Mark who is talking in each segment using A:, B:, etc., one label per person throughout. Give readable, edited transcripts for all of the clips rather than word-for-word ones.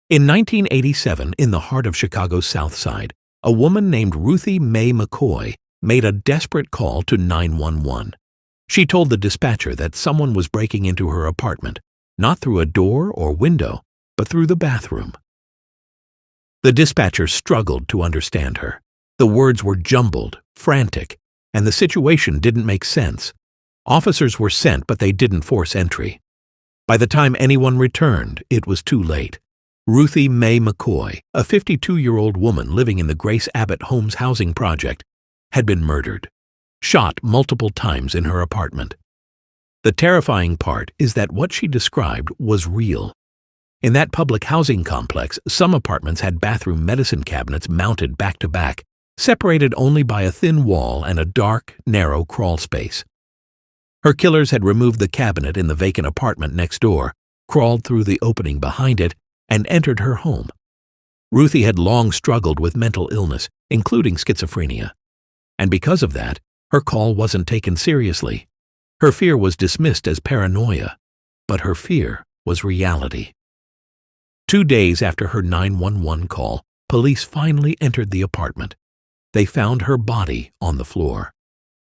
A: In 1987, in the heart of Chicago's South Side, a woman named Ruthie Mae McCoy made a desperate call to 911. She told the dispatcher that someone was breaking into her apartment, not through a door or window, but through the bathroom. The dispatcher struggled to understand her. The words were jumbled, frantic, and the situation didn't make sense. Officers were sent, but they didn't force entry. By the time anyone returned, it was too late. Ruthie Mae McCoy, a 52-year-old woman living in the Grace Abbott Homes housing project, had been murdered, shot multiple times in her apartment. The terrifying part is that what she described was real. In that public housing complex, some apartments had bathroom medicine cabinets mounted back to back, separated only by a thin wall and a dark, narrow crawl space. Her killers had removed the cabinet in the vacant apartment next door, crawled through the opening behind it, and entered her home. Ruthie had long struggled with mental illness, including schizophrenia. And because of that, her call wasn't taken seriously. Her fear was dismissed as paranoia, but her fear was reality. 2 days after her 911 call, police finally entered the apartment. They found her body on the floor.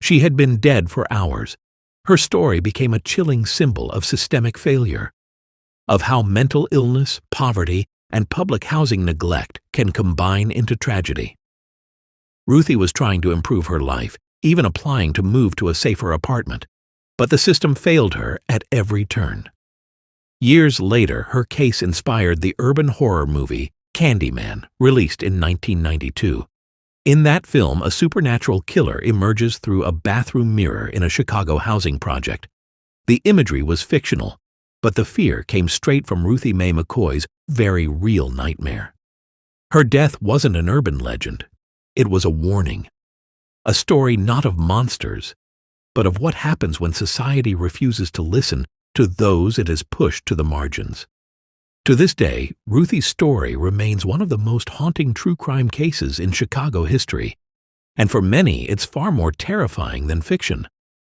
A: She had been dead for hours. Her story became a chilling symbol of systemic failure, of how mental illness, poverty, and public housing neglect can combine into tragedy. Ruthie was trying to improve her life, even applying to move to a safer apartment, but the system failed her at every turn. Years later, her case inspired the urban horror movie Candyman, released in 1992. In that film, a supernatural killer emerges through a bathroom mirror in a Chicago housing project. The imagery was fictional, but the fear came straight from Ruthie Mae McCoy's very real nightmare. Her death wasn't an urban legend. It was a warning. A story not of monsters, but of what happens when society refuses to listen to those it has pushed to the margins. To this day, Ruthie's story remains one of the most haunting true crime cases in Chicago history, and for many it's far more terrifying than fiction.